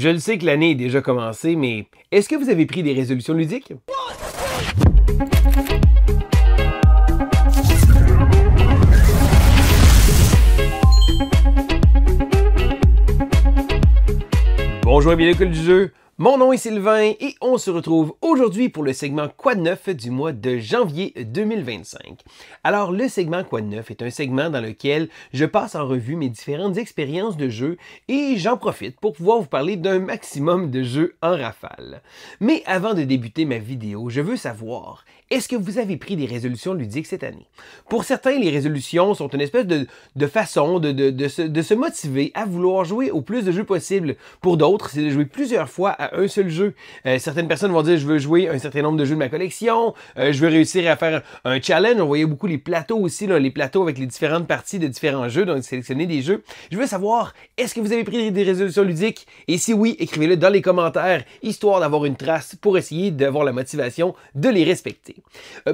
Je le sais que l'année est déjà commencée, mais est-ce que vous avez pris des résolutions ludiques? Bonjour et bienvenue à l'école du jeu. Mon nom est Sylvain et on se retrouve aujourd'hui pour le segment Quoi de neuf du mois de janvier 2025. Alors le segment Quoi de neuf est un segment dans lequel je passe en revue mes différentes expériences de jeu et j'en profite pour pouvoir vous parler d'un maximum de jeux en rafale. Mais avant de débuter ma vidéo, je veux savoir, est-ce que vous avez pris des résolutions ludiques cette année? Pour certains, les résolutions sont une espèce de façon de se motiver à vouloir jouer au plus de jeux possible. Pour d'autres, c'est de jouer plusieurs fois à un seul jeu. Certaines personnes vont dire, je veux jouer un certain nombre de jeux de ma collection, je veux réussir à faire un challenge. On voyait beaucoup les plateaux aussi, là, les plateaux avec les différentes parties de différents jeux, donc sélectionner des jeux. Je veux savoir, est-ce que vous avez pris des résolutions ludiques? Et si oui, écrivez-le dans les commentaires, histoire d'avoir une trace pour essayer d'avoir la motivation de les respecter.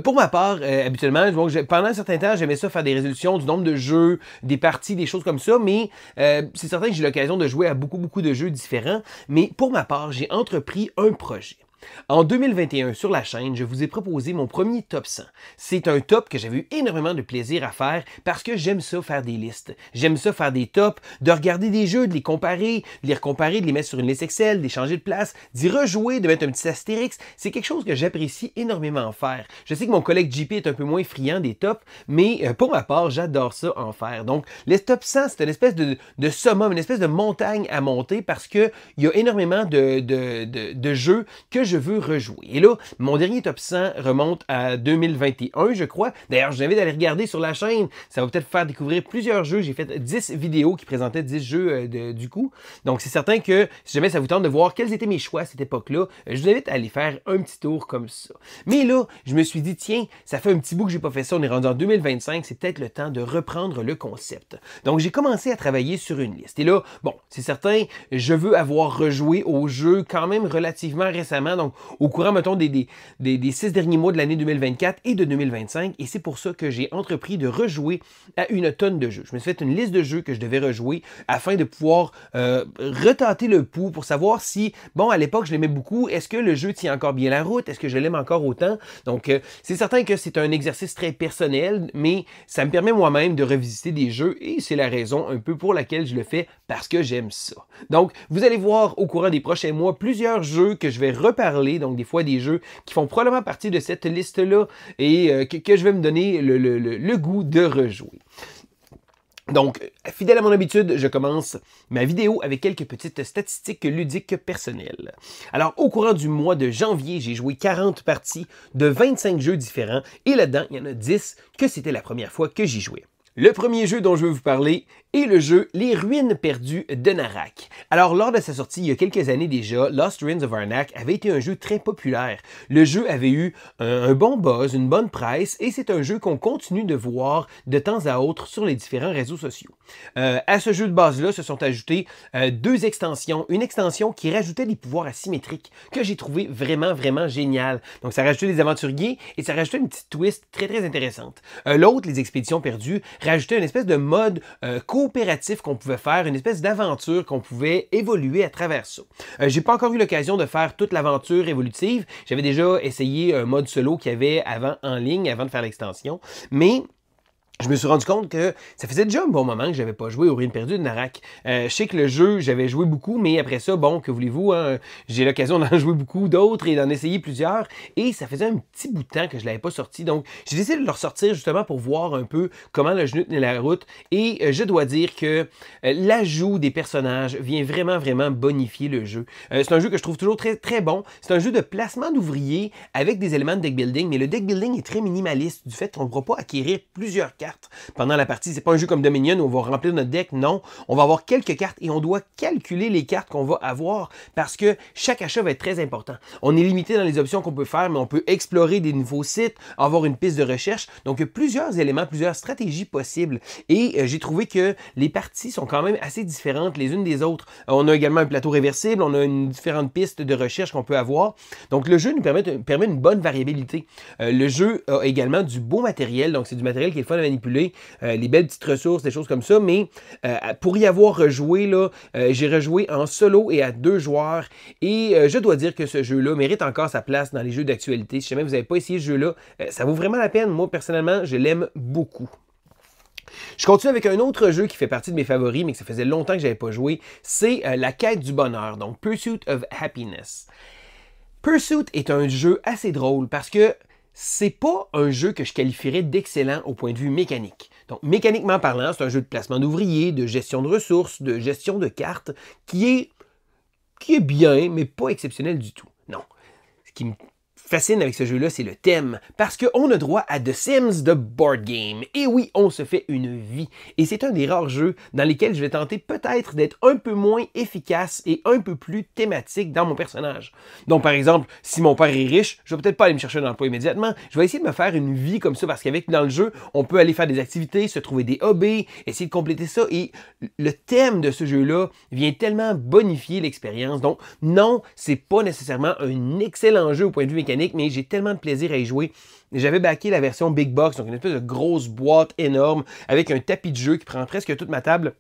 Pour ma part, habituellement, pendant un certain temps, j'aimais ça faire des résolutions du nombre de jeux, des parties, des choses comme ça, mais c'est certain que j'ai l'occasion de jouer à beaucoup de jeux différents. Mais pour ma part, j'ai entrepris un projet. En 2021, sur la chaîne, je vous ai proposé mon premier top 100. C'est un top que j'avais eu énormément de plaisir à faire parce que j'aime ça faire des listes. J'aime ça faire des tops, de regarder des jeux, de les comparer, de les recomparer, de les mettre sur une liste Excel, de les changer de place, d'y rejouer, de mettre un petit astérix. C'est quelque chose que j'apprécie énormément faire. Je sais que mon collègue JP est un peu moins friand des tops, mais pour ma part, j'adore ça en faire. Donc, les top 100, c'est une espèce de summum, une espèce de montagne à monter parce qu'il y a énormément de jeux que je veux rejouer. Et là, mon dernier top 100 remonte à 2021, je crois. D'ailleurs, je vous invite à aller regarder sur la chaîne. Ça va peut-être vous faire découvrir plusieurs jeux. J'ai fait 10 vidéos qui présentaient 10 jeux du coup. Donc, c'est certain que si jamais ça vous tente de voir quels étaient mes choix à cette époque-là, je vous invite à aller faire un petit tour comme ça. Mais là, je me suis dit, tiens, ça fait un petit bout que j'ai pas fait ça. On est rendu en 2025. C'est peut-être le temps de reprendre le concept. Donc, j'ai commencé à travailler sur une liste. Et là, bon, c'est certain, je veux avoir rejoué au jeu quand même relativement récemment. Donc, au courant, mettons, des 6 derniers mois de l'année 2024 et de 2025. Et c'est pour ça que j'ai entrepris de rejouer à une tonne de jeux. Je me suis fait une liste de jeux que je devais rejouer afin de pouvoir retâter le pouls pour savoir si, bon, à l'époque, je l'aimais beaucoup. Est-ce que le jeu tient encore bien la route? Est-ce que je l'aime encore autant? Donc, c'est certain que c'est un exercice très personnel, mais ça me permet moi-même de revisiter des jeux et c'est la raison un peu pour laquelle je le fais parce que j'aime ça. Donc, vous allez voir au courant des prochains mois plusieurs jeux que je vais reparler, donc des fois des jeux qui font probablement partie de cette liste-là et que je vais me donner le goût de rejouer. Donc, fidèle à mon habitude, je commence ma vidéo avec quelques petites statistiques ludiques personnelles. Alors, au courant du mois de janvier, j'ai joué 40 parties de 25 jeux différents et là-dedans, il y en a 10 que c'était la première fois que j'y jouais. Le premier jeu dont je veux vous parler est le jeu Les Ruines perdues de Narak. Alors, lors de sa sortie il y a quelques années déjà, Lost Ruins of Arnak avait été un jeu très populaire. Le jeu avait eu un bon buzz, une bonne presse, et c'est un jeu qu'on continue de voir de temps à autre sur les différents réseaux sociaux. À ce jeu de base-là se sont ajoutées deux extensions. Une extension qui rajoutait des pouvoirs asymétriques que j'ai trouvé vraiment génial. Donc, ça rajoutait des aventuriers et ça rajoutait une petite twist très intéressante. L'autre, les expéditions perdues, rajoutait une espèce de mode coopératif qu'on pouvait faire, une espèce d'aventure qu'on pouvait évoluer à travers ça. J'ai pas encore eu l'occasion de faire toute l'aventure évolutive. J'avais déjà essayé un mode solo qu'il y avait avant en ligne, avant de faire l'extension, mais je me suis rendu compte que ça faisait déjà un bon moment que j'avais pas joué aux Ruines perdues de Narak. Je sais que le jeu, j'avais joué beaucoup, mais après ça, bon, que voulez-vous, hein, j'ai l'occasion d'en jouer beaucoup d'autres et d'en essayer plusieurs. Et ça faisait un petit bout de temps que je l'avais pas sorti. Donc, j'ai décidé de le ressortir justement pour voir un peu comment le jeu tenait la route. Et je dois dire que l'ajout des personnages vient vraiment bonifier le jeu. C'est un jeu que je trouve toujours très bon. C'est un jeu de placement d'ouvriers avec des éléments de deck building, mais le deck building est très minimaliste du fait qu'on ne pourra pas acquérir plusieurs cartes pendant la partie. C'est pas un jeu comme Dominion où on va remplir notre deck, non. On va avoir quelques cartes et on doit calculer les cartes qu'on va avoir parce que chaque achat va être très important. On est limité dans les options qu'on peut faire, mais on peut explorer des nouveaux sites, avoir une piste de recherche. Donc, il y a plusieurs éléments, plusieurs stratégies possibles. Et j'ai trouvé que les parties sont quand même assez différentes les unes des autres. On a également un plateau réversible, on a différentes pistes de recherche qu'on peut avoir. Donc, le jeu nous permet une bonne variabilité. Le jeu a également du beau matériel, donc c'est du matériel qui est le fun à manipuler manipuler, les belles petites ressources, des choses comme ça, mais pour y avoir rejoué, j'ai rejoué en solo et à 2 joueurs, et je dois dire que ce jeu-là mérite encore sa place dans les jeux d'actualité. Si jamais vous n'avez pas essayé ce jeu-là, ça vaut vraiment la peine. Moi, personnellement, je l'aime beaucoup. Je continue avec un autre jeu qui fait partie de mes favoris, mais que ça faisait longtemps que je n'avais pas joué, c'est La quête du bonheur, donc Pursuit of Happiness. Pursuit est un jeu assez drôle parce que c'est pas un jeu que je qualifierais d'excellent au point de vue mécanique. Donc, mécaniquement parlant, c'est un jeu de placement d'ouvriers, de gestion de ressources, de gestion de cartes, qui est bien, mais pas exceptionnel du tout. Non. Ce qui me fascine avec ce jeu-là, c'est le thème, parce qu'on a droit à The Sims The Board Game. Et oui, on se fait une vie. Et c'est un des rares jeux dans lesquels je vais tenter peut-être d'être un peu moins efficace et un peu plus thématique dans mon personnage. Donc, par exemple, si mon père est riche, je vais peut-être pas aller me chercher un emploi immédiatement. Je vais essayer de me faire une vie comme ça, parce qu'avec dans le jeu, on peut aller faire des activités, se trouver des hobbies, essayer de compléter ça. Et le thème de ce jeu-là vient tellement bonifier l'expérience. Donc, non, c'est pas nécessairement un excellent jeu au point de vue mécanique, mais j'ai tellement de plaisir à y jouer. J'avais backé la version Big Box, donc une espèce de grosse boîte énorme avec un tapis de jeu qui prend presque toute ma table.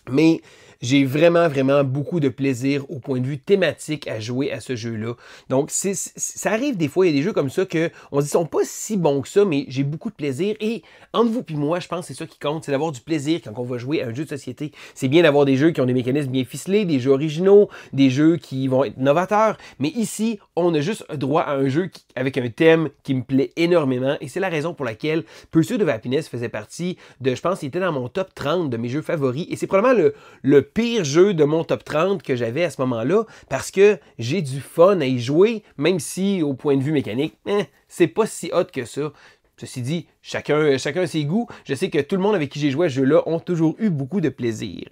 Mais j'ai vraiment beaucoup de plaisir au point de vue thématique à jouer à ce jeu-là. Donc, ça arrive des fois, il y a des jeux comme ça que on se dit, ils sont pas si bons que ça, mais j'ai beaucoup de plaisir. Et entre vous et moi, je pense que c'est ça qui compte, c'est d'avoir du plaisir quand on va jouer à un jeu de société. C'est bien d'avoir des jeux qui ont des mécanismes bien ficelés, des jeux originaux, des jeux qui vont être novateurs. Mais ici, on a juste droit à un jeu avec un thème qui me plaît énormément. Et c'est la raison pour laquelle Pursuit of Happiness faisait partie de, je pense, il était dans mon top 30 de mes jeux favoris. Et c'est probablement le pire jeu de mon top 30 que j'avais à ce moment-là, parce que j'ai du fun à y jouer, même si au point de vue mécanique, c'est pas si hot que ça. Ceci dit, chacun ses goûts. Je sais que tout le monde avec qui j'ai joué à ce jeu-là ont toujours eu beaucoup de plaisir.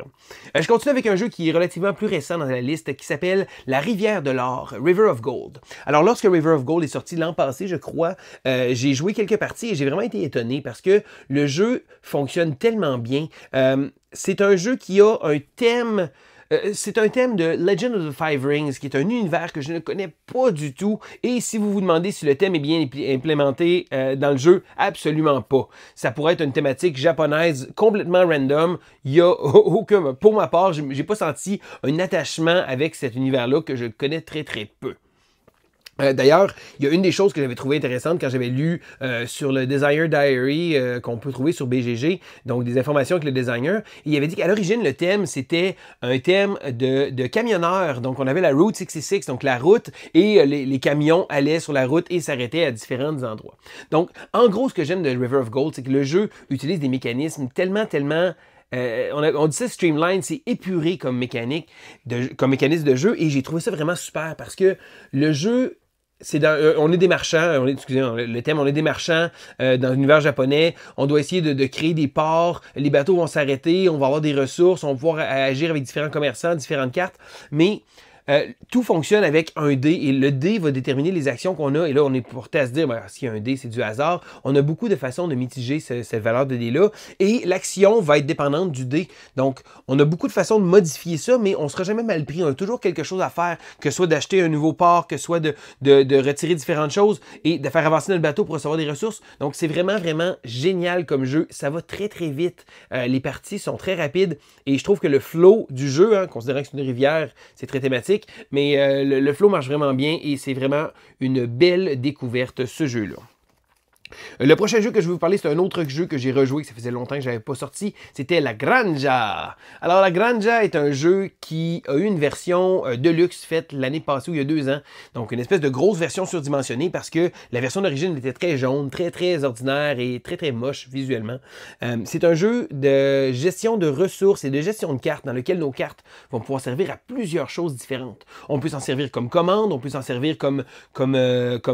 Je continue avec un jeu qui est relativement plus récent dans la liste, qui s'appelle La Rivière de l'Or, River of Gold. Alors, lorsque River of Gold est sorti l'an passé, je crois, j'ai joué quelques parties et j'ai vraiment été étonné parce que le jeu fonctionne tellement bien. C'est un jeu qui a un thème... c'est un thème de Legend of the Five Rings, qui est un univers que je ne connais pas du tout. Et si vous vous demandez si le thème est bien implémenté dans le jeu, absolument pas. Ça pourrait être une thématique japonaise complètement random. Il y a aucun... Pour ma part, j'ai pas senti un attachement avec cet univers-là que je connais très peu. D'ailleurs, il y a une des choses que j'avais trouvé intéressante quand j'avais lu sur le Designer Diary qu'on peut trouver sur BGG, donc des informations avec le designer. Il avait dit qu'à l'origine, le thème, c'était un thème de camionneurs. Donc, on avait la Route 66, donc la route, et les camions allaient sur la route et s'arrêtaient à différents endroits. Donc, en gros, ce que j'aime de River of Gold, c'est que le jeu utilise des mécanismes tellement... on dit ça streamline, c'est épuré comme mécanisme de jeu, et j'ai trouvé ça vraiment super parce que le jeu... on est des marchands, le thème, on est des marchands dans l'univers japonais, on doit essayer de créer des ports, les bateaux vont s'arrêter, on va avoir des ressources, on va pouvoir agir avec différents commerçants, différentes cartes, mais tout fonctionne avec un dé et le dé va déterminer les actions qu'on a. Et là, on est porté à se dire, ben, s'il y a un dé, c'est du hasard. On a beaucoup de façons de mitiger cette valeur de dé-là. Et l'action va être dépendante du dé. Donc, on a beaucoup de façons de modifier ça, mais on ne sera jamais mal pris. On a toujours quelque chose à faire, que ce soit d'acheter un nouveau port, que ce soit de retirer différentes choses et de faire avancer notre bateau pour recevoir des ressources. Donc, c'est vraiment génial comme jeu. Ça va très vite. Les parties sont très rapides. Et je trouve que le flow du jeu, considérant que c'est une rivière, c'est très thématique, mais le flow marche vraiment bien et c'est vraiment une belle découverte, ce jeu-là. Le prochain jeu que je vais vous parler, c'est un autre jeu que j'ai rejoué, que ça faisait longtemps que je n'avais pas sorti. C'était La Granja. Alors, La Granja est un jeu qui a eu une version de luxe faite l'année passée, ou il y a 2 ans. Donc, une espèce de grosse version surdimensionnée parce que la version d'origine était très jaune, très ordinaire et très moche visuellement. C'est un jeu de gestion de ressources et de gestion de cartes dans lequel nos cartes vont pouvoir servir à plusieurs choses différentes. On peut s'en servir comme commande, on peut s'en servir comme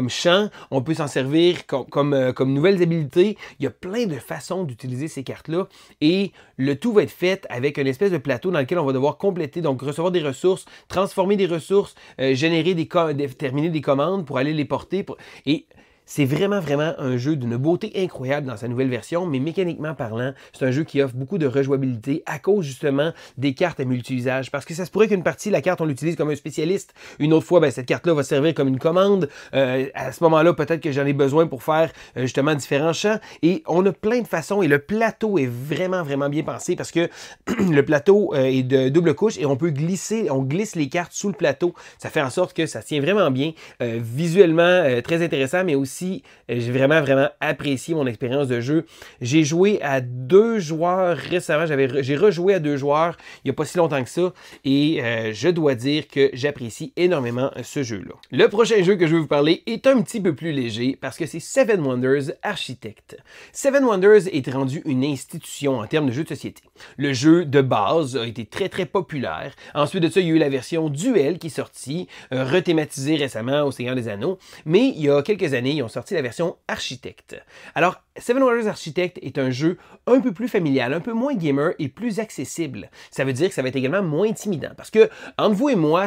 champ, on peut s'en servir comme nouvelles habilités. Il y a plein de façons d'utiliser ces cartes-là et le tout va être fait avec une espèce de plateau dans lequel on va devoir compléter, donc recevoir des ressources, transformer des ressources, terminer des commandes pour aller les porter. Et C'est vraiment, vraiment un jeu d'une beauté incroyable dans sa nouvelle version, mais mécaniquement parlant, c'est un jeu qui offre beaucoup de rejouabilité à cause justement des cartes à multi-usage. Parce que ça se pourrait qu'une partie, la carte, on l'utilise comme un spécialiste. Une autre fois, ben, cette carte-là va servir comme une commande. À ce moment-là, peut-être que j'en ai besoin pour faire justement différents champs. Et on a plein de façons et le plateau est vraiment, vraiment bien pensé parce que le plateau est de double couche et on peut glisser, on glisse les cartes sous le plateau. Ça fait en sorte que ça tient vraiment bien. Visuellement, très intéressant, mais aussi j'ai vraiment, vraiment apprécié mon expérience de jeu. J'ai joué à 2 joueurs récemment. J'ai rejoué à 2 joueurs il n'y a pas si longtemps que ça. Et je dois dire que j'apprécie énormément ce jeu-là. Le prochain jeu que je vais vous parler est un petit peu plus léger parce que c'est Seven Wonders Architect. Seven Wonders est rendu une institution en termes de jeu de société. Le jeu de base a été très, très populaire. Ensuite de ça, il y a eu la version Duel qui est sortie, rethématisée récemment au Seigneur des Anneaux. Mais il y a quelques années, ils ont sorti la version Architect. Alors, Seven Wonders Architect est un jeu un peu plus familial, un peu moins gamer et plus accessible. Ça veut dire que ça va être également moins intimidant. Parce que, entre vous et moi,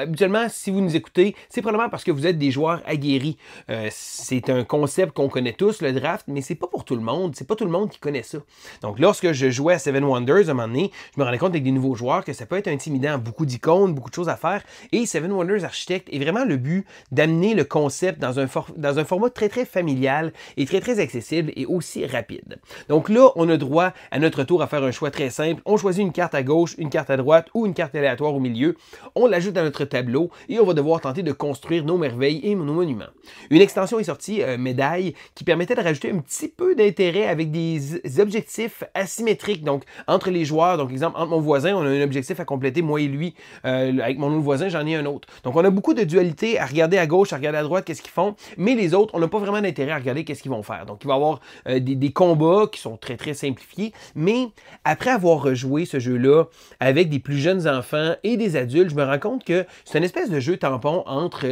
habituellement, si vous nous écoutez, c'est probablement parce que vous êtes des joueurs aguerris. C'est un concept qu'on connaît tous, le draft, mais c'est pas pour tout le monde. C'est pas tout le monde qui connaît ça. Donc, lorsque je jouais à Seven Wonders, à un moment donné, je me rendais compte avec des nouveaux joueurs que ça peut être intimidant. Beaucoup d'icônes, beaucoup de choses à faire. Et Seven Wonders Architect est vraiment le but d'amener le concept dans un format très, très familial et très, très accessible et aussi rapide. Donc là, on a droit à notre tour à faire un choix très simple. On choisit une carte à gauche, une carte à droite ou une carte aléatoire au milieu. On l'ajoute à notre tableau et on va devoir tenter de construire nos merveilles et nos monuments. Une extension est sortie, Médaille, qui permettait de rajouter un petit peu d'intérêt avec des objectifs asymétriques. Donc, entre les joueurs, donc exemple, entre mon voisin, on a un objectif à compléter, moi et lui. Avec mon autre voisin, j'en ai un autre. Donc, on a beaucoup de dualité à regarder à gauche, à regarder à droite, qu'est-ce qu'ils font. Mais les autres, on n'a pas vraiment d'intérêt à regarder qu'est-ce qu'ils vont faire. Donc, il va y avoir des combats qui sont très, très simplifiés. Mais après avoir rejoué ce jeu-là avec des plus jeunes enfants et des adultes, je me rends compte que c'est une espèce de jeu tampon entre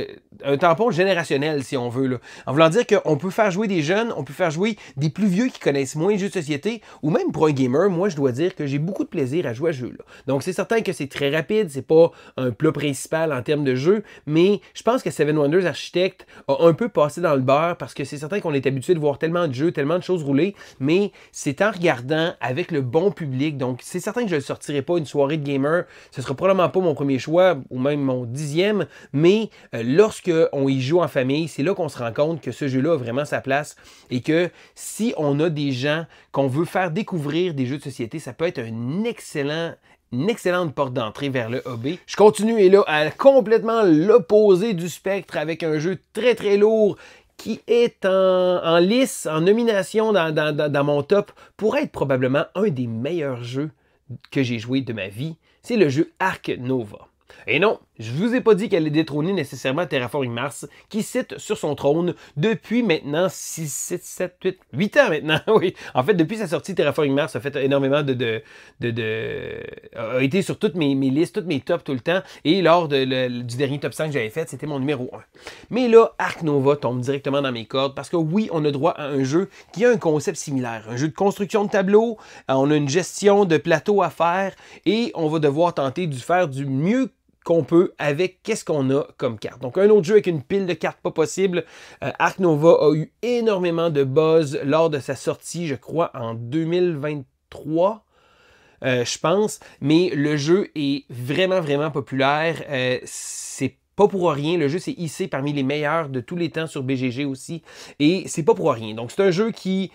un tampon générationnel, si on veut. Là. En voulant dire qu'on peut faire jouer des jeunes, on peut faire jouer des plus vieux qui connaissent moins les jeux de société, ou même pour un gamer, moi, je dois dire que j'ai beaucoup de plaisir à jouer à ce jeu-là. Donc, c'est certain que c'est très rapide, c'est pas un plat principal en termes de jeu, mais je pense que Seven Wonders Architect a un peu passé dans le beurre parce que c'est certain qu'on est habitué de voir tellement de jeux, tellement de choses rouler, mais c'est en regardant avec le bon public. Donc, c'est certain que je ne le sortirai pas une soirée de gamer. Ce sera probablement pas mon premier choix ou même mon 10e, mais lorsque on y joue en famille, c'est là qu'on se rend compte que ce jeu-là a vraiment sa place et que si on a des gens qu'on veut faire découvrir des jeux de société, ça peut être une excellente porte d'entrée vers le hobby. Je continue et là à complètement l'opposé du spectre avec un jeu très très lourd qui est en lice, en nomination dans mon top pour être probablement un des meilleurs jeux que j'ai joué de ma vie. C'est le jeu Ark Nova. Et non, je vous ai pas dit qu'elle allait détrôner nécessairement Terraforming Mars, qui sit sur son trône depuis maintenant 6, 7, 7, 8 ans maintenant. Oui. En fait, depuis sa sortie, Terraforming Mars a fait énormément a été sur toutes mes listes, toutes mes tops tout le temps. Et lors du dernier top 5 que j'avais fait, c'était mon numéro 1. Mais là, Ark Nova tombe directement dans mes cordes parce que oui, on a droit à un jeu qui a un concept similaire. Un jeu de construction de tableaux, on a une gestion de plateau à faire et on va devoir tenter de faire du mieux qu'on peut avec qu'est-ce qu'on a comme carte. Donc, un autre jeu avec une pile de cartes pas possible. Ark Nova a eu énormément de buzz lors de sa sortie, je crois, en 2023. Je pense, mais le jeu est vraiment, vraiment populaire. C'est pas pour rien. Le jeu s'est hissé parmi les meilleurs de tous les temps sur BGG aussi. Et c'est pas pour rien. Donc, c'est un jeu qui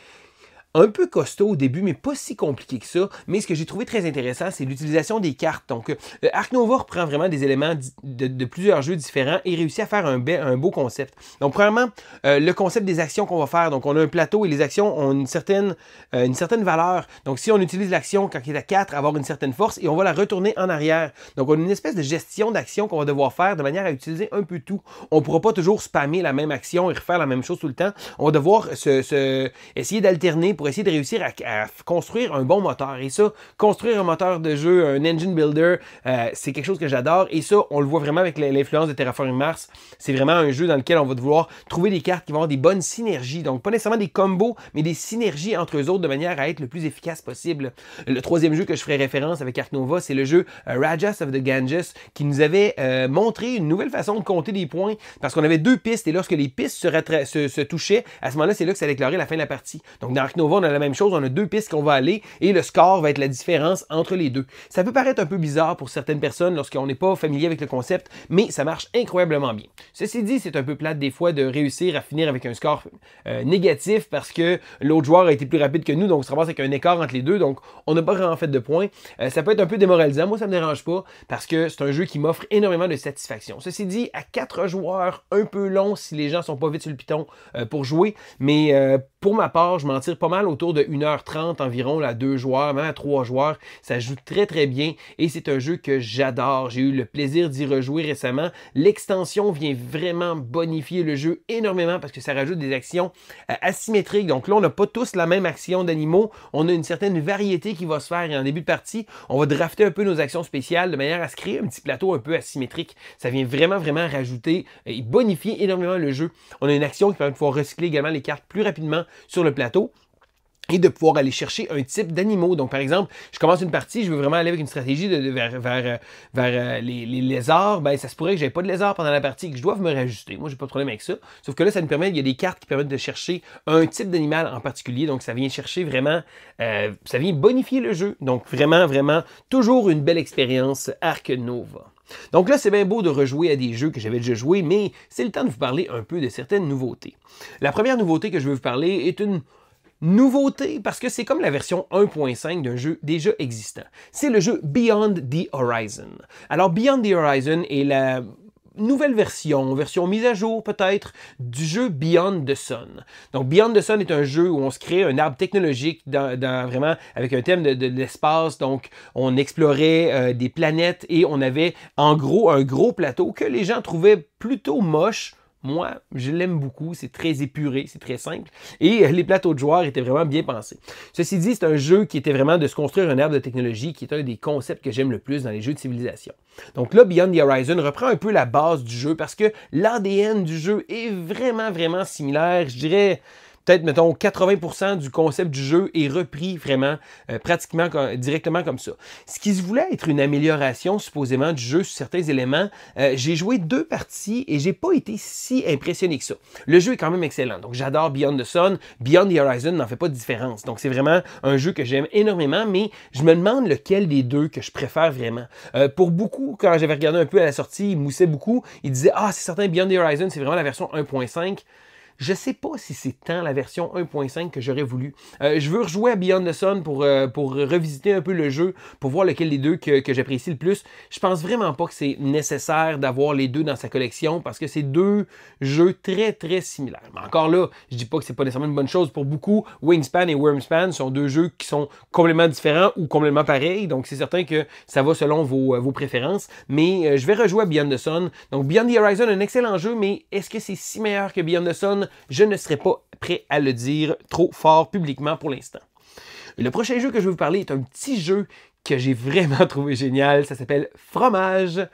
un peu costaud au début, mais pas si compliqué que ça. Mais ce que j'ai trouvé très intéressant, c'est l'utilisation des cartes. Donc, Ark Nova reprend vraiment des éléments de plusieurs jeux différents et réussit à faire un beau concept. Donc, premièrement, le concept des actions qu'on va faire. Donc, on a un plateau et les actions ont une certaine valeur. Donc, si on utilise l'action quand il est à 4, avoir une certaine force et on va la retourner en arrière. Donc, on a une espèce de gestion d'actions qu'on va devoir faire de manière à utiliser un peu tout. On ne pourra pas toujours spammer la même action et refaire la même chose tout le temps. On va devoir essayer d'alterner pour pour essayer de réussir à construire un bon moteur. Et ça, construire un moteur de jeu, un engine builder, c'est quelque chose que j'adore. Et ça, on le voit vraiment avec l'influence de Terraforming Mars. C'est vraiment un jeu dans lequel on va devoir trouver des cartes qui vont avoir des bonnes synergies. Donc, pas nécessairement des combos, mais des synergies entre eux autres de manière à être le plus efficace possible. Le troisième jeu que je ferai référence avec Ark Nova, c'est le jeu Rajas of the Ganges qui nous avait montré une nouvelle façon de compter des points parce qu'on avait deux pistes et lorsque les pistes se touchaient, à ce moment-là, c'est là que ça déclarait la fin de la partie. Donc, dans Ark Nova, on a la même chose. On a deux pistes qu'on va aller et le score va être la différence entre les deux. Ça peut paraître un peu bizarre pour certaines personnes lorsqu'on n'est pas familier avec le concept, mais ça marche incroyablement bien. Ceci dit, c'est un peu plate des fois de réussir à finir avec un score négatif parce que l'autre joueur a été plus rapide que nous, donc on se ramasse avec un écart entre les deux, donc on n'a pas vraiment fait de points. Ça peut être un peu démoralisant, moi ça me dérange pas, parce que c'est un jeu qui m'offre énormément de satisfaction. Ceci dit, à 4 joueurs, un peu long si les gens sont pas vite sur le piton pour jouer, mais pour ma part, je m'en tire pas mal autour de 1h30 environ, là, à 2 joueurs, même à 3 joueurs. Ça joue très très bien et c'est un jeu que j'adore. J'ai eu le plaisir d'y rejouer récemment. L'extension vient vraiment bonifier le jeu énormément parce que ça rajoute des actions asymétriques. Donc là, on n'a pas tous la même action d'animaux. On a une certaine variété qui va se faire et en début de partie, on va drafter un peu nos actions spéciales de manière à se créer un petit plateau un peu asymétrique. Ça vient vraiment rajouter et bonifier énormément le jeu. On a une action qui permet de pouvoir recycler également les cartes plus rapidement sur le plateau et de pouvoir aller chercher un type d'animaux. Donc, par exemple, je commence une partie, je veux vraiment aller avec une stratégie vers les lézards. Ben, ça se pourrait que j'avais pas de lézards pendant la partie et que je doive me réajuster. Moi, j'ai pas de problème avec ça. Sauf que là, ça nous permet, il y a des cartes qui permettent de chercher un type d'animal en particulier. Donc, ça vient chercher vraiment, ça vient bonifier le jeu. Donc, vraiment, toujours une belle expérience Ark Nova. Donc là, c'est bien beau de rejouer à des jeux que j'avais déjà joués, mais c'est le temps de vous parler un peu de certaines nouveautés. La première nouveauté que je veux vous parler est une nouveauté parce que c'est comme la version 1.5 d'un jeu déjà existant. C'est le jeu Beyond the Horizon. Alors, Beyond the Horizon est la nouvelle version mise à jour peut-être, du jeu Beyond the Sun. Donc Beyond the Sun est un jeu où on se crée un arbre technologique vraiment avec un thème de l'espace. Donc on explorait des planètes et on avait en gros un gros plateau que les gens trouvaient plutôt moche. Moi, je l'aime beaucoup, c'est très épuré, c'est très simple. Et les plateaux de joueurs étaient vraiment bien pensés. Ceci dit, c'est un jeu qui était vraiment de se construire un arbre de technologie, qui est un des concepts que j'aime le plus dans les jeux de civilisation. Donc là, Beyond the Horizon reprend un peu la base du jeu parce que l'ADN du jeu est vraiment similaire. Je dirais peut-être, mettons, 80% du concept du jeu est repris vraiment, pratiquement directement comme ça. Ce qui se voulait être une amélioration, supposément, du jeu sur certains éléments, j'ai joué 2 parties et j'ai pas été si impressionné que ça. Le jeu est quand même excellent, donc j'adore Beyond the Sun. Beyond the Horizon n'en fait pas de différence. Donc c'est vraiment un jeu que j'aime énormément, mais je me demande lequel des deux que je préfère vraiment. Pour beaucoup, quand j'avais regardé un peu à la sortie, ils moussaient beaucoup, ils disaient « Ah, c'est certain, Beyond the Horizon, c'est vraiment la version 1.5 ». Je sais pas si c'est tant la version 1.5 que j'aurais voulu. Je veux rejouer à Beyond the Sun pour revisiter un peu le jeu, pour voir lequel des deux que j'apprécie le plus. Je pense vraiment pas que c'est nécessaire d'avoir les deux dans sa collection parce que c'est deux jeux très similaires. Mais encore là, je dis pas que c'est pas nécessairement une bonne chose. Pour beaucoup, Wingspan et Wormspan sont deux jeux qui sont complètement différents ou complètement pareils. Donc c'est certain que ça va selon vos préférences. Mais je vais rejouer à Beyond the Sun. Donc Beyond the Horizon, un excellent jeu, mais est-ce que c'est si meilleur que Beyond the Sun? Je ne serais pas prêt à le dire trop fort publiquement pour l'instant. Le prochain jeu que je vais vous parler est un petit jeu que j'ai vraiment trouvé génial. Ça s'appelle Fromage.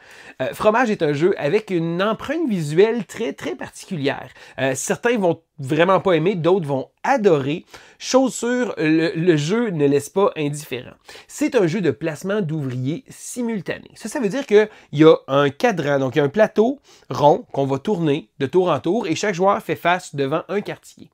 Fromage est un jeu avec une empreinte visuelle très particulière. Certains vont vraiment pas aimer, d'autres vont adorer. Chose sûre, le jeu ne laisse pas indifférent. C'est un jeu de placement d'ouvriers simultané. Ça veut dire qu'il y a un cadran, donc il y a un plateau rond qu'on va tourner de tour en tour et chaque joueur fait face devant un quartier.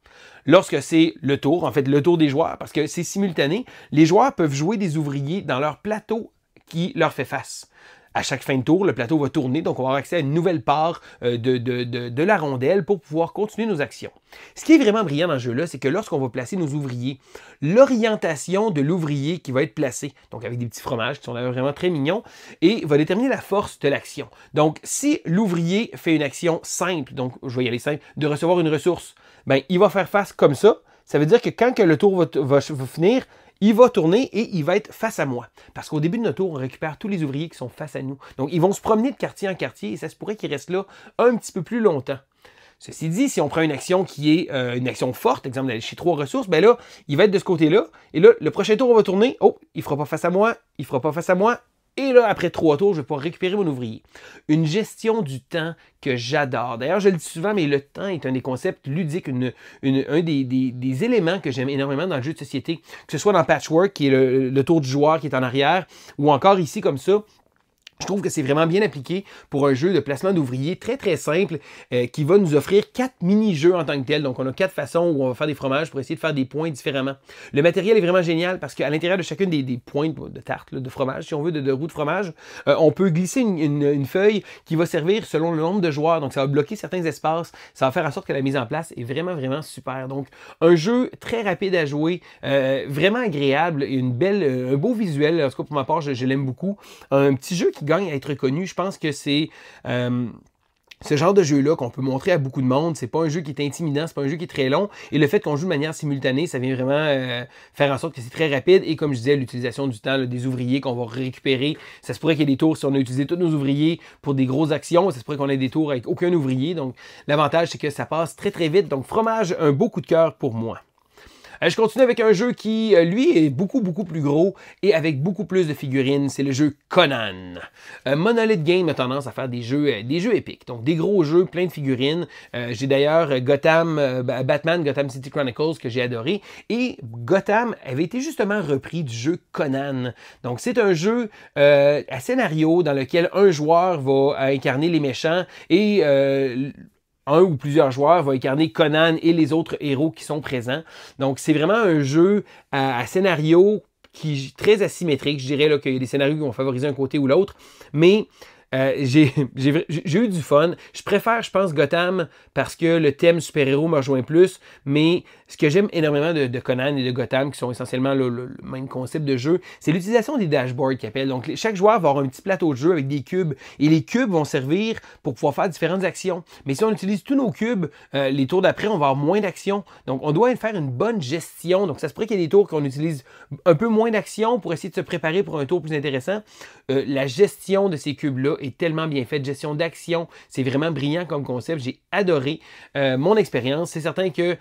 Lorsque c'est le tour, en fait le tour des joueurs, parce que c'est simultané, les joueurs peuvent jouer des ouvriers dans leur plateau qui leur fait face. À chaque fin de tour, le plateau va tourner, donc on va avoir accès à une nouvelle part de la rondelle pour pouvoir continuer nos actions. Ce qui est vraiment brillant dans ce jeu-là, c'est que lorsqu'on va placer nos ouvriers, l'orientation de l'ouvrier qui va être placé, donc avec des petits fromages qui sont vraiment très mignons, et va déterminer la force de l'action. Donc, si l'ouvrier fait une action simple, donc je vais y aller simple, de recevoir une ressource, ben, il va faire face comme ça. Ça veut dire que quand le tour va finir, il va tourner et il va être face à moi. Parce qu'au début de notre tour, on récupère tous les ouvriers qui sont face à nous. Donc, ils vont se promener de quartier en quartier et ça se pourrait qu'ils restent là un petit peu plus longtemps. Ceci dit, si on prend une action qui est une action forte, exemple d'aller chez 3 ressources, ben là, il va être de ce côté-là. Et là, le prochain tour, on va tourner. Oh, il ne fera pas face à moi, il ne fera pas face à moi. Et là, après 3 tours, je vais pouvoir récupérer mon ouvrier. Une gestion du temps que j'adore. D'ailleurs, je le dis souvent, mais le temps est un des concepts ludiques, un des éléments que j'aime énormément dans le jeu de société. Que ce soit dans Patchwork, qui est le tour du joueur qui est en arrière, ou encore ici comme ça. Je trouve que c'est vraiment bien appliqué pour un jeu de placement d'ouvriers très très simple qui va nous offrir 4 mini-jeux en tant que tel. Donc on a 4 façons où on va faire des fromages pour essayer de faire des points différemment. Le matériel est vraiment génial parce qu'à l'intérieur de chacune des points de tarte, là, de fromage, si on veut, de roue de fromage, on peut glisser une feuille qui va servir selon le nombre de joueurs. Donc ça va bloquer certains espaces. Ça va faire en sorte que la mise en place est vraiment vraiment super. Donc un jeu très rapide à jouer, vraiment agréable et un beau visuel. En tout cas pour ma part, je l'aime beaucoup. Un petit jeu qui gagne à être connu. Je pense que c'est ce genre de jeu-là qu'on peut montrer à beaucoup de monde. C'est pas un jeu qui est intimidant, c'est pas un jeu qui est très long. Et le fait qu'on joue de manière simultanée, ça vient vraiment faire en sorte que c'est très rapide. Et comme je disais, l'utilisation du temps, là, des ouvriers qu'on va récupérer. Ça se pourrait qu'il y ait des tours, si on a utilisé tous nos ouvriers pour des grosses actions, ça se pourrait qu'on ait des tours avec aucun ouvrier. Donc l'avantage, c'est que ça passe très très vite. Donc fromage, un beau coup de cœur pour moi. Je continue avec un jeu qui, lui, est beaucoup plus gros et avec beaucoup plus de figurines. C'est le jeu Conan. Monolith Game a tendance à faire des jeux épiques. Donc, des gros jeux, plein de figurines. J'ai d'ailleurs Batman, Gotham City Chronicles, que j'ai adoré. Et Gotham avait été justement repris du jeu Conan. Donc, c'est un jeu à scénario dans lequel un joueur va incarner les méchants et un ou plusieurs joueurs vont incarner Conan et les autres héros qui sont présents. Donc, c'est vraiment un jeu à scénario qui est très asymétrique. Je dirais qu'il y a des scénarios qui vont favoriser un côté ou l'autre, mais j'ai eu du fun. Je préfère, je pense, Gotham parce que le thème super-héros me rejoint plus, mais ce que j'aime énormément de Conan et de Gotham, qui sont essentiellement le même concept de jeu, c'est l'utilisation des dashboards qu'ils appellent. Donc, chaque joueur va avoir un petit plateau de jeu avec des cubes, et les cubes vont servir pour pouvoir faire différentes actions. Mais si on utilise tous nos cubes, les tours d'après, on va avoir moins d'actions. Donc, on doit faire une bonne gestion. Donc, ça se pourrait qu'il y ait des tours qu'on utilise un peu moins d'actions pour essayer de se préparer pour un tour plus intéressant. La gestion de ces cubes-là est tellement bien faite. Gestion d'action, c'est vraiment brillant comme concept. J'ai adoré mon expérience. C'est certain que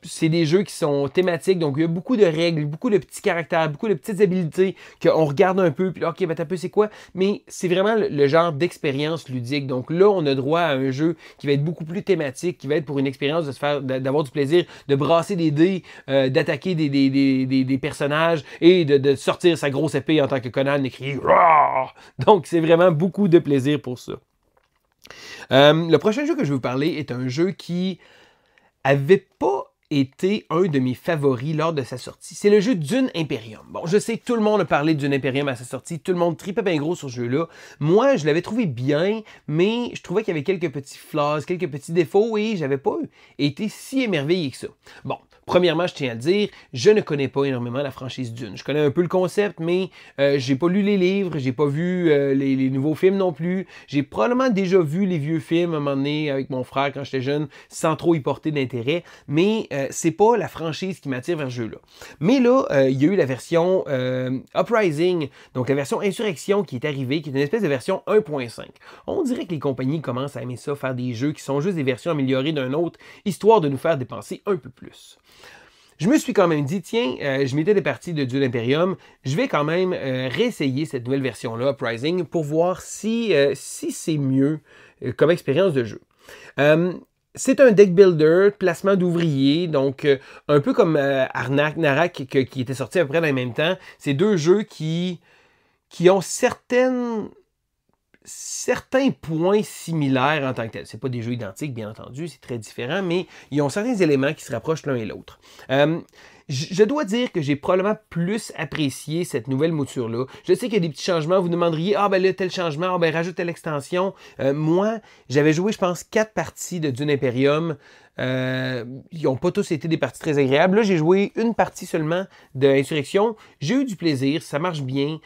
c'est des jeux qui sont thématiques, donc il y a beaucoup de règles, beaucoup de petits caractères, beaucoup de petites habilités qu'on regarde un peu, puis là, ok, ben t'as peu c'est quoi? Mais c'est vraiment le genre d'expérience ludique. Donc là, on a droit à un jeu qui va être beaucoup plus thématique, qui va être pour une expérience de se faire, d'avoir du plaisir, de brasser des dés, d'attaquer des personnages et de sortir sa grosse épée en tant que Conan et crier Roar! Donc c'est vraiment beaucoup de plaisir pour ça. Le prochain jeu que je vais vous parler est un jeu qui avait pas été un de mes favoris lors de sa sortie. C'est le jeu Dune Imperium. Bon, je sais que tout le monde a parlé de Dune Imperium à sa sortie, tout le monde tripait bien gros sur ce jeu-là. Moi, je l'avais trouvé bien, mais je trouvais qu'il y avait quelques petits flaws, quelques petits défauts, et j'avais pas été si émerveillé que ça. Bon, premièrement, je tiens à le dire, je ne connais pas énormément la franchise Dune. Je connais un peu le concept, mais j'ai pas lu les livres, j'ai pas vu les nouveaux films non plus. J'ai probablement déjà vu les vieux films à un moment donné avec mon frère quand j'étais jeune, sans trop y porter d'intérêt, mais c'est pas la franchise qui m'attire vers ce jeu-là. Mais là, il y a eu la version Uprising, donc la version Insurrection qui est arrivée, qui est une espèce de version 1.5. On dirait que les compagnies commencent à aimer ça, faire des jeux qui sont juste des versions améliorées d'un autre, histoire de nous faire dépenser un peu plus. Je me suis quand même dit, tiens, je m'étais départi de Dune Imperium, je vais quand même réessayer cette nouvelle version-là, Uprising, pour voir si c'est mieux comme expérience de jeu. C'est un deck builder, placement d'ouvriers, donc un peu comme Narak qui était sorti à peu près dans le même temps. C'est deux jeux qui ont certains points similaires en tant que tel. C'est pas des jeux identiques, bien entendu, c'est très différent, mais ils ont certains éléments qui se rapprochent l'un et l'autre. Je dois dire que j'ai probablement plus apprécié cette nouvelle mouture-là. Je sais qu'il y a des petits changements. Vous demanderiez, ah ben là, tel changement, ah ben rajoute telle extension. Moi, j'avais joué, je pense, 4 parties de Dune Imperium. Ils n'ont pas tous été des parties très agréables. Là, j'ai joué une partie seulement de Insurrection. J'ai eu du plaisir, ça marche bien.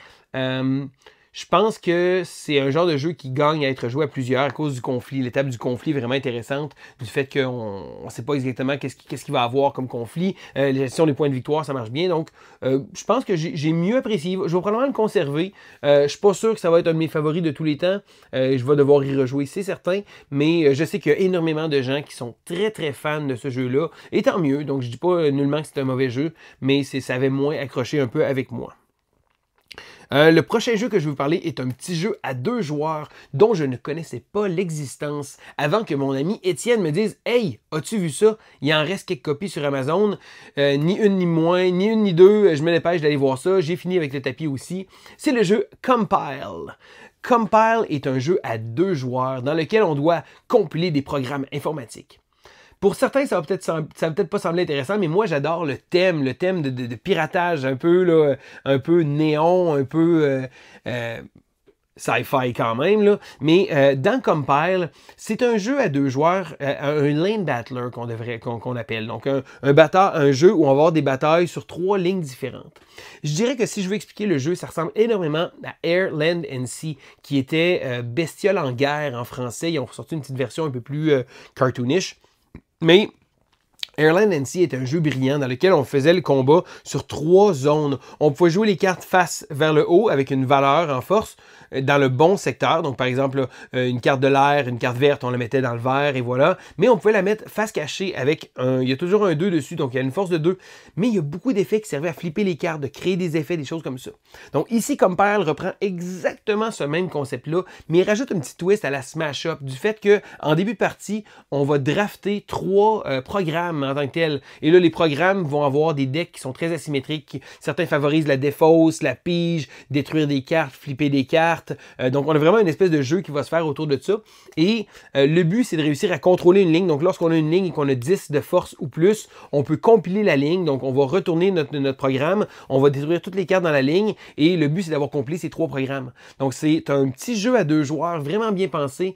Je pense que c'est un genre de jeu qui gagne à être joué à plusieurs à cause du conflit. L'étape du conflit est vraiment intéressante, du fait qu'on ne sait pas exactement qu'est-ce qu'il va avoir comme conflit. La gestion des points de victoire, ça marche bien. Donc, je pense que j'ai mieux apprécié. Je vais probablement le conserver. Je ne suis pas sûr que ça va être un de mes favoris de tous les temps. Je vais devoir y rejouer, c'est certain. Mais je sais qu'il y a énormément de gens qui sont très très fans de ce jeu-là. Et tant mieux. Donc, je ne dis pas nullement que c'est un mauvais jeu, mais ça avait moins accroché un peu avec moi. Le prochain jeu que je vais vous parler est un petit jeu à 2 joueurs dont je ne connaissais pas l'existence avant que mon ami Étienne me dise « Hey, as-tu vu ça? Il en reste quelques copies sur Amazon. Ni une ni moins, ni une ni deux. Je me dépêche d'aller voir ça. J'ai fini avec le tapis aussi. » C'est le jeu Compile. Compile est un jeu à 2 joueurs dans lequel on doit compiler des programmes informatiques. Pour certains, ça va peut-être pas sembler intéressant, mais moi, j'adore le thème de piratage un peu néon, un peu sci-fi quand même, là. Mais dans Compile, c'est un jeu à 2 joueurs, un lane battler qu'on appelle. Donc, un jeu où on va avoir des batailles sur 3 lignes différentes. Je dirais que si je veux expliquer le jeu, ça ressemble énormément à Air, Land and Sea, qui était Bestiole en guerre en français. Ils ont sorti une petite version un peu plus cartoonish. Mais Airland NC est un jeu brillant dans lequel on faisait le combat sur 3 zones. On pouvait jouer les cartes face vers le haut avec une valeur en force dans le bon secteur. Donc, par exemple, une carte de l'air, une carte verte, on la mettait dans le vert et voilà. Mais on pouvait la mettre face cachée avec il y a toujours un 2 dessus, donc il y a une force de 2. Mais il y a beaucoup d'effets qui servaient à flipper les cartes, de créer des effets, des choses comme ça. Donc ici, Compile reprend exactement ce même concept-là, mais il rajoute un petit twist à la Smash Up du fait qu'en début de partie, on va drafter 3 programmes en tant que tels. Et là, les programmes vont avoir des decks qui sont très asymétriques. Certains favorisent la défausse, la pige, détruire des cartes, flipper des cartes. Donc, on a vraiment une espèce de jeu qui va se faire autour de ça. Et le but, c'est de réussir à contrôler une ligne. Donc, lorsqu'on a une ligne et qu'on a 10 de force ou plus, on peut compiler la ligne. Donc, on va retourner notre programme. On va détruire toutes les cartes dans la ligne. Et le but, c'est d'avoir compilé ces 3 programmes. Donc, c'est un petit jeu à 2 joueurs, vraiment bien pensé,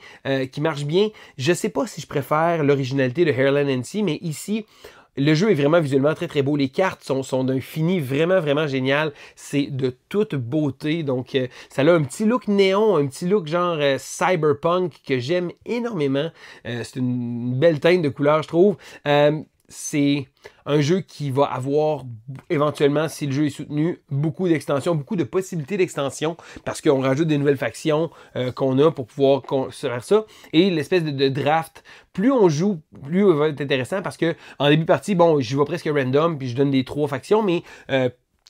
qui marche bien. Je ne sais pas si je préfère l'originalité de Airland NC, mais ici, le jeu est vraiment visuellement très très beau. Les cartes sont d'un fini vraiment vraiment génial. C'est de toute beauté. Donc ça a un petit look néon, un petit look genre cyberpunk que j'aime énormément. C'est une belle teinte de couleur, je trouve. C'est un jeu qui va avoir éventuellement, si le jeu est soutenu, beaucoup d'extensions, beaucoup de possibilités d'extension parce qu'on rajoute des nouvelles factions qu'on a pour pouvoir faire ça. Et l'espèce de draft, plus on joue, plus il va être intéressant parce que en début de partie, bon, je vais presque random puis je donne des 3 factions, mais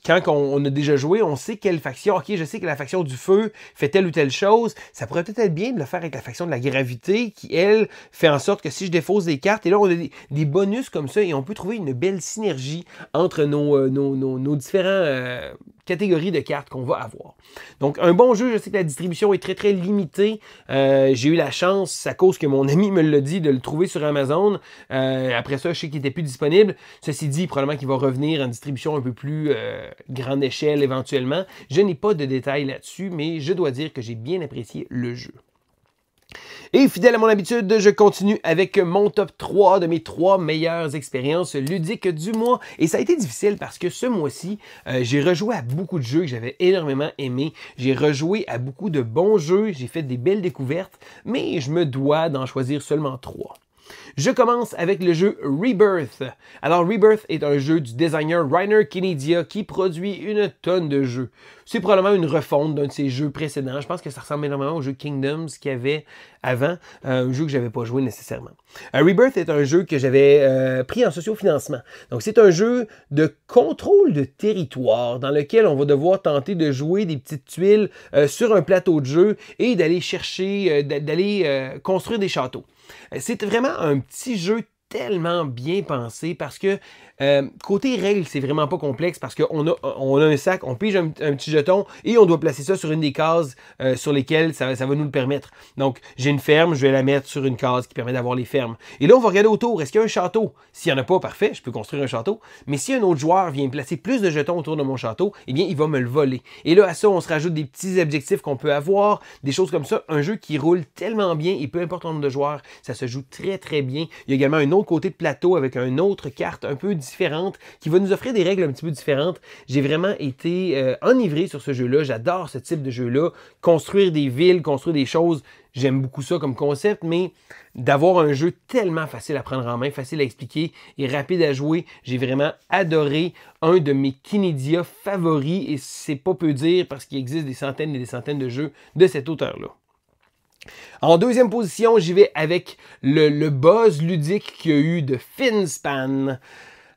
quand on a déjà joué, on sait quelle faction. OK, je sais que la faction du feu fait telle ou telle chose. Ça pourrait peut-être être bien de le faire avec la faction de la gravité qui, elle, fait en sorte que si je défausse des cartes, et là, on a des bonus comme ça et on peut trouver une belle synergie entre nos différents catégories de cartes qu'on va avoir. Donc, un bon jeu, je sais que la distribution est très, très limitée. J'ai eu la chance, à cause que mon ami me l'a dit, de le trouver sur Amazon. Après ça, je sais qu'il n'était plus disponible. Ceci dit, probablement qu'il va revenir en distribution un peu plus grande échelle éventuellement. Je n'ai pas de détails là-dessus, mais je dois dire que j'ai bien apprécié le jeu. Et fidèle à mon habitude, je continue avec mon top 3 de mes 3 meilleures expériences ludiques du mois. Et ça a été difficile parce que ce mois-ci, j'ai rejoué à beaucoup de jeux que j'avais énormément aimés. J'ai rejoué à beaucoup de bons jeux, j'ai fait des belles découvertes, mais je me dois d'en choisir seulement 3. Je commence avec le jeu Rebirth. Alors Rebirth est un jeu du designer Reiner Knizia qui produit une tonne de jeux. C'est probablement une refonte d'un de ses jeux précédents. Je pense que ça ressemble énormément au jeu Kingdoms qu'il y avait avant, un jeu que je n'avais pas joué nécessairement. Rebirth est un jeu que j'avais pris en sociofinancement. Donc c'est un jeu de contrôle de territoire dans lequel on va devoir tenter de jouer des petites tuiles sur un plateau de jeu et d'aller chercher, d'aller construire des châteaux. C'est vraiment un petit jeu tellement bien pensé parce que côté règles, c'est vraiment pas complexe parce qu'on a un sac, on pige un petit jeton et on doit placer ça sur une des cases sur lesquelles ça va nous le permettre. Donc, j'ai une ferme, je vais la mettre sur une case qui permet d'avoir les fermes. Et là, on va regarder autour. Est-ce qu'il y a un château? S'il n'y en a pas, parfait, je peux construire un château. Mais si un autre joueur vient placer plus de jetons autour de mon château, eh bien, il va me le voler. Et là, à ça, on se rajoute des petits objectifs qu'on peut avoir, des choses comme ça. Un jeu qui roule tellement bien et peu importe le nombre de joueurs, ça se joue très, très bien. Il y a également une autre autre côté de plateau avec une autre carte un peu différente qui va nous offrir des règles un petit peu différentes. J'ai vraiment été enivré sur ce jeu-là. J'adore ce type de jeu-là. Construire des villes, construire des choses, j'aime beaucoup ça comme concept, mais d'avoir un jeu tellement facile à prendre en main, facile à expliquer et rapide à jouer, j'ai vraiment adoré un de mes Kinedia favoris et c'est pas peu dire parce qu'il existe des centaines et des centaines de jeux de cet auteur-là. En deuxième position, j'y vais avec le buzz ludique qu'il y a eu de Finspan.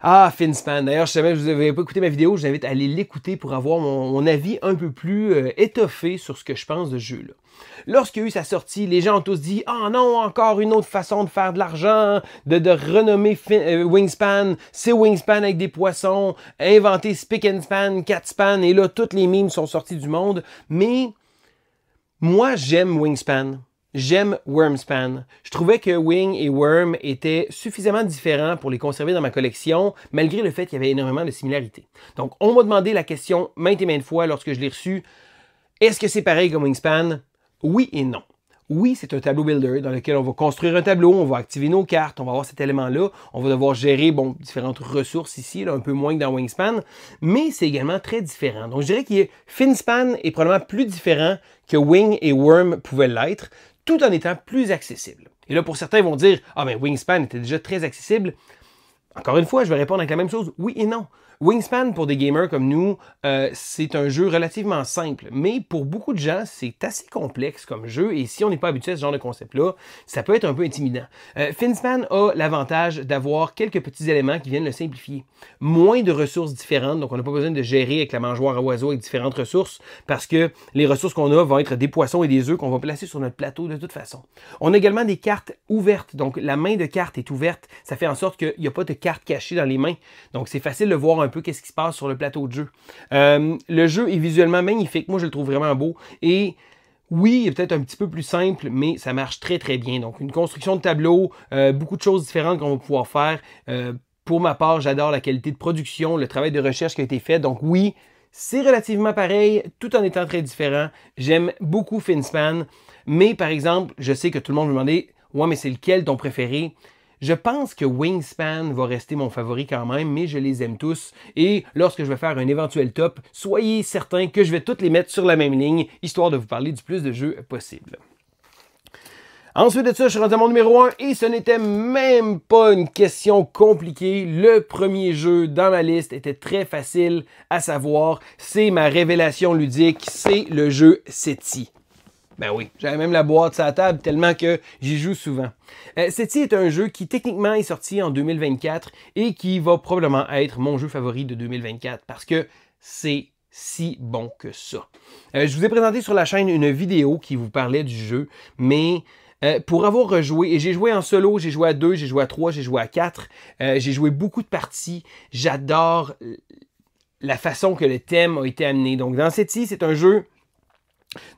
Ah, Finspan. D'ailleurs, si jamais vous n'avez pas écouté ma vidéo, je vous invite à aller l'écouter pour avoir mon avis un peu plus étoffé sur ce que je pense de ce jeu-là. Lorsqu'il y a eu sa sortie, les gens ont tous dit « Ah non, encore une autre façon de faire de l'argent, de renommer Wingspan, c'est Wingspan avec des poissons, inventer Spick and Span, Catspan, et là, toutes les memes sont sortis du monde. » Mais moi, j'aime Wingspan. J'aime Wormspan. Je trouvais que Wing et Worm étaient suffisamment différents pour les conserver dans ma collection, malgré le fait qu'il y avait énormément de similarités. Donc, on m'a demandé la question maintes et maintes fois lorsque je l'ai reçu. Est-ce que c'est pareil comme Wingspan? Oui et non. Oui, c'est un tableau builder dans lequel on va construire un tableau, on va activer nos cartes, on va avoir cet élément-là, on va devoir gérer différentes ressources ici, là, un peu moins que dans Wingspan, mais c'est également très différent. Donc je dirais que Finspan est probablement plus différent que Wing et Worm pouvaient l'être, tout en étant plus accessible. Et là, pour certains, ils vont dire « Ah, mais Wingspan était déjà très accessible. » Encore une fois, je vais répondre avec la même chose, oui et non. Wingspan, pour des gamers comme nous, c'est un jeu relativement simple, mais pour beaucoup de gens, c'est assez complexe comme jeu, et si on n'est pas habitué à ce genre de concept-là, ça peut être un peu intimidant. Finspan a l'avantage d'avoir quelques petits éléments qui viennent le simplifier. Moins de ressources différentes, donc on n'a pas besoin de gérer avec la mangeoire à oiseaux avec différentes ressources, parce que les ressources qu'on a vont être des poissons et des œufs qu'on va placer sur notre plateau de toute façon. On a également des cartes ouvertes, donc la main de carte est ouverte, ça fait en sorte qu'il n'y a pas de cartes cachées dans les mains, donc c'est facile de voir un peu qu'est-ce qui se passe sur le plateau de jeu. Le jeu est visuellement magnifique, moi je le trouve vraiment beau, et oui, il est peut-être un petit peu plus simple, mais ça marche très très bien. Donc une construction de tableau, beaucoup de choses différentes qu'on va pouvoir faire. Pour ma part, j'adore la qualité de production, le travail de recherche qui a été fait, donc oui, c'est relativement pareil, tout en étant très différent. J'aime beaucoup Finspan, mais par exemple, je sais que tout le monde me demandait « Ouais, mais c'est lequel ton préféré? » Je pense que Wingspan va rester mon favori quand même, mais je les aime tous. Et lorsque je vais faire un éventuel top, soyez certains que je vais toutes les mettre sur la même ligne, histoire de vous parler du plus de jeux possible. Ensuite de ça, je suis rendu à mon numéro 1 et ce n'était même pas une question compliquée. Le premier jeu dans ma liste était très facile à savoir. C'est ma révélation ludique, c'est le jeu SETI. Ben oui, j'avais même la boîte sur la table tellement que j'y joue souvent. SETI est un jeu qui techniquement est sorti en 2024 et qui va probablement être mon jeu favori de 2024 parce que c'est si bon que ça. Je vous ai présenté sur la chaîne une vidéo qui vous parlait du jeu, mais pour avoir rejoué, et j'ai joué en solo, j'ai joué à 2, j'ai joué à 3, j'ai joué à 4, j'ai joué beaucoup de parties, j'adore la façon que le thème a été amené. Donc dans SETI, c'est un jeu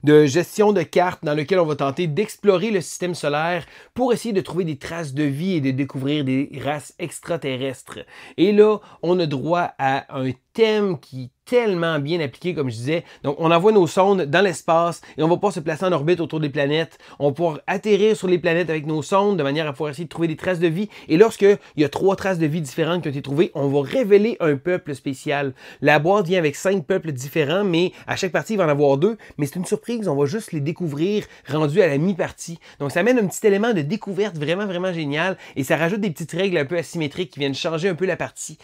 de gestion de cartes dans lequel on va tenter d'explorer le système solaire pour essayer de trouver des traces de vie et de découvrir des races extraterrestres. Et là, on a droit à un thème qui est tellement bien appliqué, comme je disais. Donc, on envoie nos sondes dans l'espace et on va pouvoir se placer en orbite autour des planètes. On va pouvoir atterrir sur les planètes avec nos sondes de manière à pouvoir essayer de trouver des traces de vie. Et lorsqu'il y a 3 traces de vie différentes qui ont été trouvées, on va révéler un peuple spécial. La boîte vient avec 5 peuples différents, mais à chaque partie, il va en avoir 2. Mais c'est une surprise, on va juste les découvrir rendus à la mi-partie. Donc, ça amène un petit élément de découverte vraiment, vraiment génial. Et ça rajoute des petites règles un peu asymétriques qui viennent changer un peu la partie.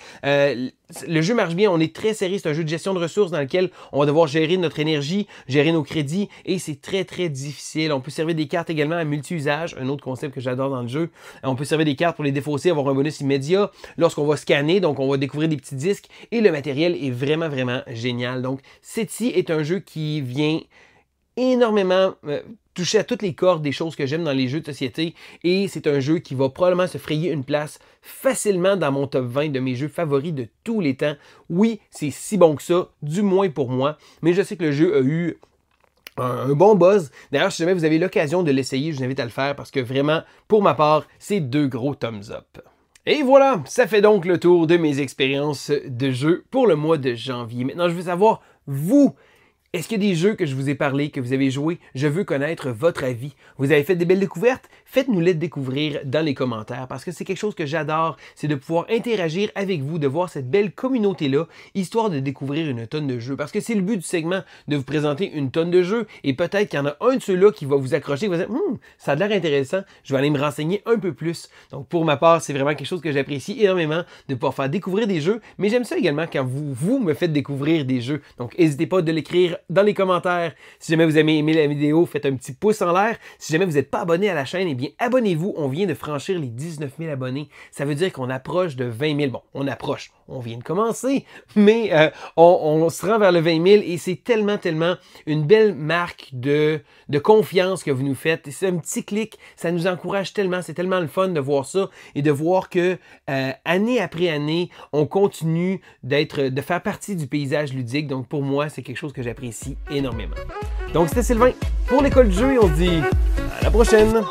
Le jeu marche bien, on est très serré, c'est un jeu de gestion de ressources dans lequel on va devoir gérer notre énergie, gérer nos crédits, et c'est très très difficile. On peut servir des cartes également à multi-usage, un autre concept que j'adore dans le jeu. On peut servir des cartes pour les défausser, avoir un bonus immédiat lorsqu'on va scanner, donc on va découvrir des petits disques, et le matériel est vraiment vraiment génial. Donc SETI est un jeu qui vient énormément toucher à toutes les cordes des choses que j'aime dans les jeux de société et c'est un jeu qui va probablement se frayer une place facilement dans mon top 20 de mes jeux favoris de tous les temps. Oui, c'est si bon que ça, du moins pour moi, mais je sais que le jeu a eu un bon buzz. D'ailleurs, si jamais vous avez l'occasion de l'essayer, je vous invite à le faire parce que vraiment, pour ma part, c'est 2 gros thumbs up. Et voilà, ça fait donc le tour de mes expériences de jeu pour le mois de janvier. Maintenant, je veux savoir, vous, Est-ce qu'il y a des jeux que je vous ai parlé, que vous avez joué? Je veux connaître votre avis. Vous avez fait des belles découvertes? Faites-nous les découvrir dans les commentaires parce que c'est quelque chose que j'adore, c'est de pouvoir interagir avec vous, de voir cette belle communauté-là, histoire de découvrir une tonne de jeux. Parce que c'est le but du segment, de vous présenter une tonne de jeux et peut-être qu'il y en a un de ceux-là qui va vous accrocher, vous va dire ça a l'air intéressant, je vais aller me renseigner un peu plus. Donc pour ma part, c'est vraiment quelque chose que j'apprécie énormément de pouvoir faire découvrir des jeux, mais j'aime ça également quand vous me faites découvrir des jeux. Donc n'hésitez pas de l'écrire dans les commentaires. Si jamais vous avez aimé la vidéo, faites un petit pouce en l'air. Si jamais vous n'êtes pas abonné à la chaîne, eh bien abonnez-vous. On vient de franchir les 19 000 abonnés. Ça veut dire qu'on approche de 20 000. Bon, on approche. On vient de commencer, mais on se rend vers le 20 000 et c'est tellement une belle marque de confiance que vous nous faites. C'est un petit clic, ça nous encourage tellement. C'est tellement le fun de voir ça et de voir que année après année, on continue de faire partie du paysage ludique. Donc pour moi, c'est quelque chose que j'apprécie énormément. Donc c'était Sylvain pour l'école du jeu et on se dit à la prochaine!